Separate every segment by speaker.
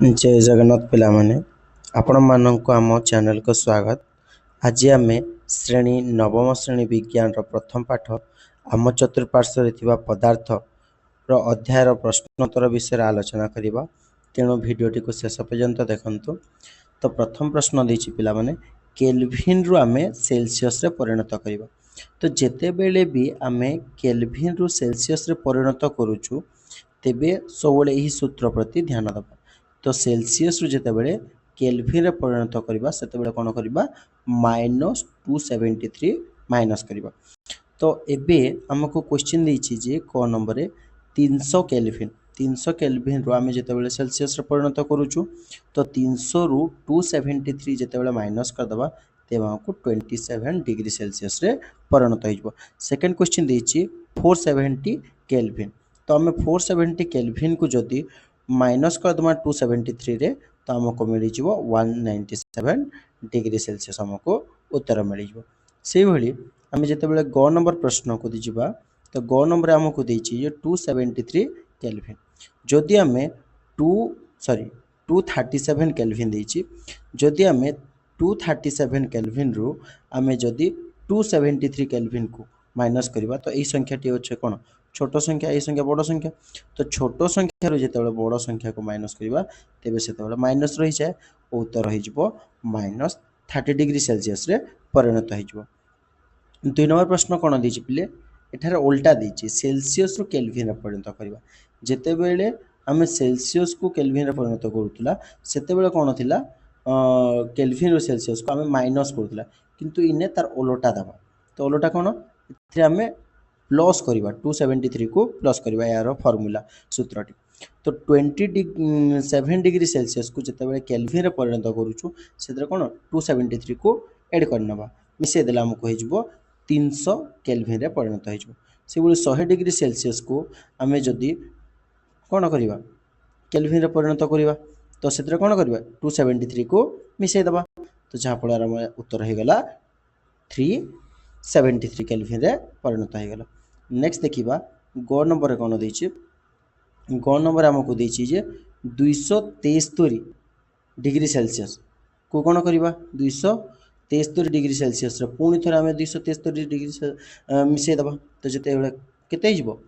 Speaker 1: जय जगन्नाथ पिला माने आपण मानक आम चैनल को स्वागत। आज आम श्रेणी नवम श्रेणी विज्ञान प्रथम पाठ आम चतुर्पार्श्व पदार्थ अध्यायर प्रश्नोत्तर विषय आलोचना करवा। तेणु भिडटी को शेष पर्यंत देखंतु। तो प्रथम प्रश्न देछि पिला माने केल्विन रु आम सेल्सियस रे परिणत करवा। तो जेते बेले भी आम केल्विन रु सेल्सियस रे परिणत करूछु तेबे सबले यही सूत्र प्रति ध्यान दबा। तो सेल्सियस रु जेतेबेले केल्विन रे परिणत करवा सेतेबेले कोन करवा -273 माइनस करवा। तो एबे हमको क्वेश्चन देछि जे क नंबर रे 300 केल्विन रु आमे जेतेबेले सेल्सियस रे परिणत करूछु तो 300 रु 273 जेतेबेले माइनस कर दबा तेबे हमको 27 डिग्री सेल्सियस रे परिणत होइजबो। सेकंड क्वेश्चन देछि 470 केल्विन। तो आम 470 केल्विन को जदि माइनस कर दमा 273 रे तो हमको मिल जिवो 197 डिग्री सेल्सियस हमको उत्तर मिल जिवो। से भली आम जेतेबेले ग नंबर प्रश्न को दिजिबा तो ग नंबर हमको देछि जे 273 केल्विन। जदि आम 237 केल्विन देछि जदि आम 237 केल्विन रु आम जदि 273 केल्विन को माइनस करबा तो यही संख्याटी होचे कोन छोट संख्या ए संख्या बड़ संख्या। तो छोट संख्या रो जेतेबेले बड़ संख्या को माइनस करबा तेबे सेतेबेले माइनस रही जाए और उत्तर होई जिवो -30 डिग्री सेल्सियस रे परिणत होई जिवो। 2 नंबर प्रश्न कोन दिछि पिले एठारे उल्टा दिछि सेल्सियस रु केल्विन रे परिणत करबा। जेतेबेले आम सेल्सियस को केल्विन रे परिणत करूतला सेतेबेले कोन थिला केल्विन रु सेल्सियस को आम माइनस करूतला किंतु इने तार उल्टा दबा। तो उल्टा कोन इथे आम प्लस करवा 273 को प्लस करवा यार फॉर्मूला सूत्रटी। तो 27 डिग्री सेल्सियस को जितेबाला केल्विन रे परिणत करूछु से कौन 273 को एड करनबा मिसे देला हमको हो 300 केल्विन रे परिणत हो से 100 डिग्री सेल्सियस को आम जदि कौन करवा केल्विन रे परिणत करवा तो से कौन करवा 273 को मिसे दबा। तो जहाँ फल उत्तर हो गला 373 केल्विन रे परिणत हो गला। नेक्स्ट देखिबा ग नंबर रे कोन देछि ग नंबर हमको देछि जे 273 डिग्री सेल्सियस को कोन करबा 273 डिग्री सेल्सियस रे पुनी थरा हम 273 डिग्री मिसे दबा। तो जते बेले केते हिजबो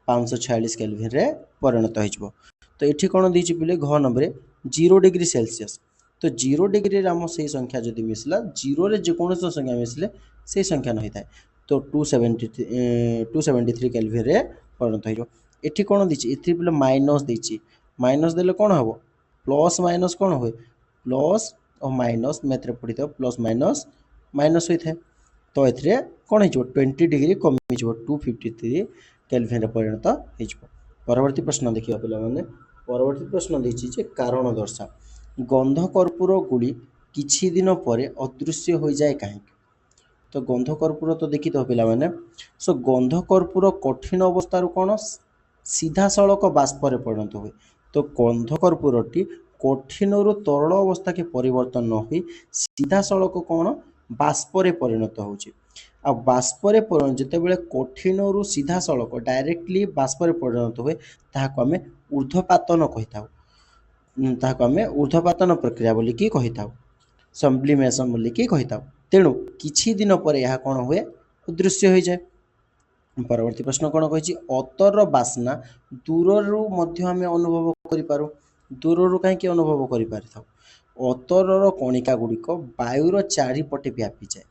Speaker 1: 546 केल्विन रे परिणत हिजबो। तो एठी कोन देछि पिले घ नंबर रे 0 डिग्री सेल्सियस। तो 0 डिग्री रे हम सही संख्या जदि मिसला 0 रे जे कोन संख्या मिसले से संख्या नहीं थाए तो 273 केल्विन रे परिणत हो। एठी कोन दिछि एथि पिले माइनस दिछि माइनस देले कोन हबो प्लस माइनस कोन होय प्लस और माइनस मैथ रे पढितो प्लस माइनस माइनस होई थाए। तो एथरे कोन हिजो 20 डिग्री कमी हिजो 253 केल्विन रे परिणत हिजो। परवर्ती प्रश्न देखिबा पिला माने परवर्ती प्रश्न दिछि जे कारण दर्शा गंध कर्पूर गुली किछि दिन परे अदृश्य हो जाए काहे। तो गंध कर्पूर तो देखी तो पिला माने सो गंध कर्पूर कठिन अवस्था कौन सीधा सड़क बाष्प परिणत हुए। तो गंध कर्पूरटी कठिन रु तरल अवस्था के परिवर्तन न हुई सीधा सड़क कौन बाष्प परिणत होउछि। आ बाष्प जितेबाला कठिन रु सीधा सड़क डायरेक्टली बाष्प परिणत हुए ताहाको आमे ऊर्ध्वपातन कहि थाउ ताहाको आमे ऊर्ध्वपातन प्रक्रिया बोली कि कहि थाउ सब्लिमेशन बोली कि कहि थाउ। तेणु किछि दिन पर यह कौन हुए अदृश्य हो जाए। परवर्ती प्रश्न कौन कही अतर बास्ना दूर मध्य आम अनुभव करूँ दूर कहीं अनुभव कर अतर कणिका गुड़िक वायुर चारिपटे व्यापी जाए।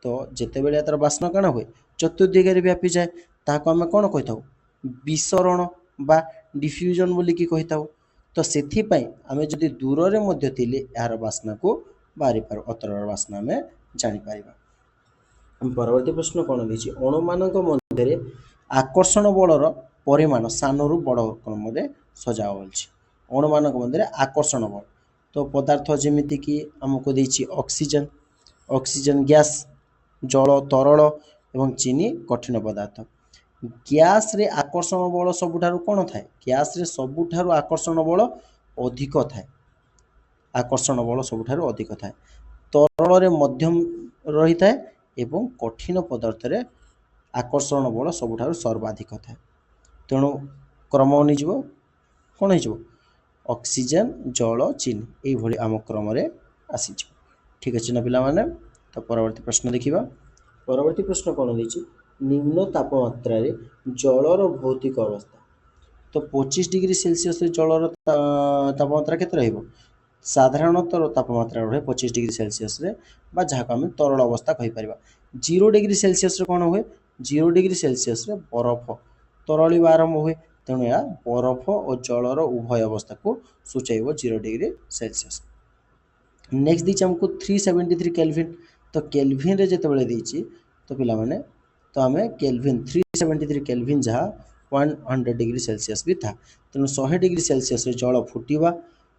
Speaker 1: तो जिते बड़े तार बास्ना कण हुए चतुर्दिगे व्यापी जाए ताको आम कौन कही था विसरण बा डिफ्यूजन बोली कि कही था। तो से आम जदि दूर में मध्य थिले यार बास्ना को बाहरी पार अतर बास्ना आम जापर। परवर्ती प्रश्न कौन देछि अणु मानक मध्य आकर्षण बलर परिमाण सान रु बड़ क्रम सजा होछि। अणु मानक मध्य आकर्षण बल तो पदार्थ जेमिति कि हमको देछि ऑक्सीजन ऑक्सीजन गैस जल तरल एवं चीनी कठिन पदार्थ। गैस रे आकर्षण बल सबुठारु कौन थाए गैस रे सबुठारु आकर्षण बल अधिक थाए आकर्षण बल सबुठारु अधिक थाए तरल रे मध्यम रही थाए एवं कठिन पदार्थ रे आकर्षण बल सबुठारु सर्वाधिक थाए। तेणु क्रम निजो कौन हो ऑक्सीजन जल चीनी यही आम क्रम आसी। ठीक अच्छे ना पिलामाने। तो परवर्ती प्रश्न देखिबा। परवर्ती प्रश्न कौन देछि निम्न तापमात्रा रे जलर भौतिक अवस्था। तो 25 डिग्री सेल्सियस रे जलर तापमात्रा केते रहइबो साधारणतः तापमात्रा रहे 25 डिग्री सेल्सियस रे बा जहाँ आम तरल अवस्था कहीपर। 0 डिग्री सेल्सियस रे कौन हुए 0 डिग्री सेल्सियस रे बरफ तरल आरंभ हुए तेणु यह बरफ और जलर उभय अवस्था को सूचाइब 0 डिग्री सेल्सियस। नेक्स्ट दी आमको 373 केल्विन। तो केल्विन रे जितेबाला देछि तो पिला माने तो आम केल्विन 373 केल्विन जहाँ 100 डिग्री सेल्सियस भी था तेणु 100 डिग्री सेल्सियस रे जल फुटिवा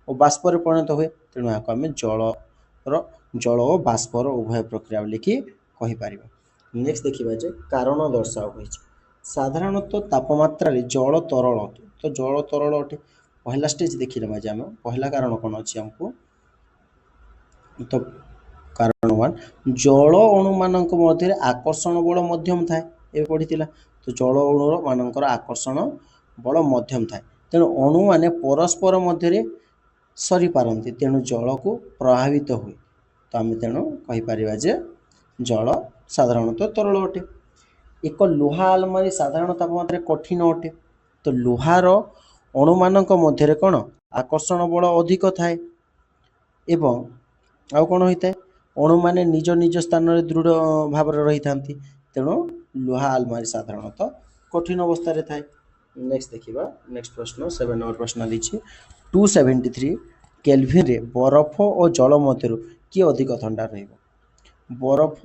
Speaker 1: और बाष्प परिणत हुए तेणु यहाँ आम जल और बाष्पर उभय प्रक्रिया लिखि कहीपर। नेक्स्ट देखा जे कारण दर्शाओ साधारणतः तापमात्रा रे जल तरल अटे। तो जल तरल अटे पहला स्टेज देखी ना आम पहला कारण कौन अच्छी आमको तो कारण 1 जल अणु मानक मध्य आकर्षण बल मध्यम थाए ये पढ़ी तो जल अणु मानकर आकर्षण बल मध्यम थाए तेणु अणु माने परस्पर मध्य सरी पारती तेणु जल को प्रभावित हुए तो आम तेणु कहीपर जे जल साधारणतः तरल अटे। एक लुहा आलमारी साधारण तापमात्रा कठिन अटे। तो लुहार अणु मानक मध्य कौन आकर्षण बल अधिक थाए एवं आउ कौन होता है अणु माने निज निज स्थान में दृढ़ भाव रही था तेणु लुहा आलमारी साधारणतः कठिन अवस्था थाए। नेक्स्ट देखा नेक्स्ट प्रश्न 7 नंबर प्रश्न दीजिए 273 केल्विन रे बरफ और जल मध्य किए अधिक ठंडा रहिबो। बरफ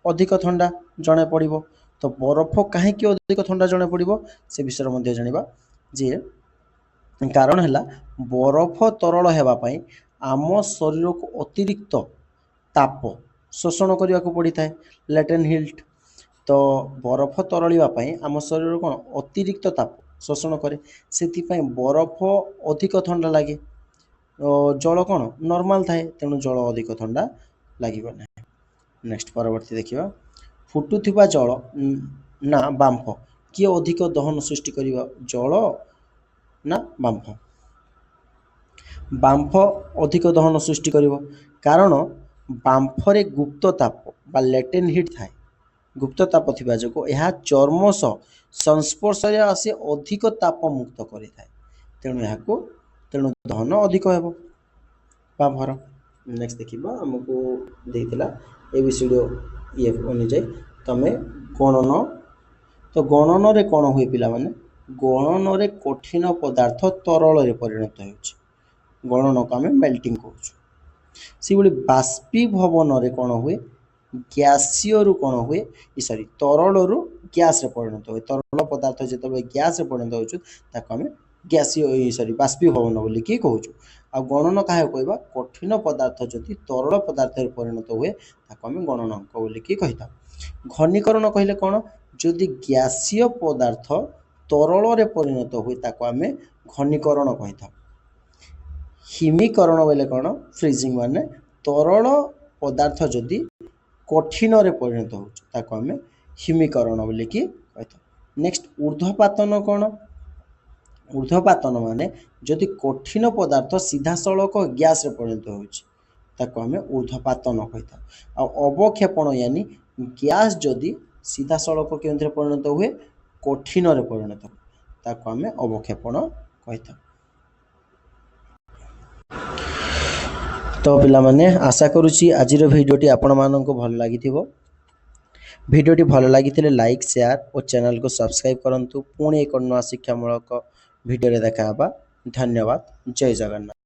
Speaker 1: अधिक ठंडा जणे पड़िबो। तो बरफ कहीं अधिक ठंडा जणे पड़िबो से विषय मध्य जानिबा जे कारण है बरफ तरल हेबा पई आम शरीर को अतिरिक्त ताप शोषण करने को पड़ी था लैटेन हीट। तो बरफ तरलिया आम शरीर कौन अतिरिक्त ताप शोषण करे से बरफ अधिक ठंडा लगे जल कौन नॉर्मल थाए तेणु जल अधिक ठंडा लगे ना। नेक्स्ट परवर्ती देखा फुटुवा जल ना बांफ किए अधिक दहन सृष्टि करिबा जल ना बांफ। बांफ अधिक दहन सृष्टि करिबो कारण बांफरे गुप्त ताप बा लैटेन हीट थाए गुप्त ताप थिबा जोगो यह चर्म सह संस्पर्श आसी अधिक ताप मुक्त करि थाए तेणु यहाको तेणु दहन अधिक हेबो बांफर। नेक्स्ट देखिबा हमको देइतिला एबीसीडी ये अनुଯାयी तमे गणन। तो गणन रे कौन हुए पिला माने गणन रे कठिन पदार्थ तरल रे परिणत होउछि गणन को आम मेल्टिंग कहूँ। से भाई बाष्पीभवन कौन हुए गैसीय रु कौन हुए सॉरी तरल रु गैस रे परिणत हुए तरल पदार्थ जो गैस रे परिणत हो गैसीय सॉरी बाष्पीभवन बोली कहूँ। आ गणन क्या कहवा कठिन पदार्थ जदि तरल पदार्थ परिणत हुए आम गणनांक बोली कही था। घनीकरण कहले कौन जदि गैसीय पदार्थ तरल रे परिणत हुए आम घनीकरण कही था। हिमीकरण बोले कौन फ्रीजिंग माने तरल पदार्थ जदि कठिन रे परिणत हो हिमीकरण बोली कि कहता। नेक्स्ट ऊर्ध्वपातन कौन ऊर्ध्वपातन माने जदि कठिन पदार्थ सीधा सड़क गैस रे परिणत हो ऊर्ध्वपातन कहता। आ अवक्षेपण यानी गैस जदि सीधा सड़क के परिणत हुए कठिन रे परिणत हो आम अवक्षेपण कहता। तो पिला माने आशा करुच्ची आज भिडियोटी आपण मानक भल लगी। भिडियोटी भल लगी लाइक शेयर और चैनल को सब्सक्राइब करंतु। पुणी एक नया शिक्षामूलक भिडियो देखा। धन्यवाद। जय जगन्नाथ।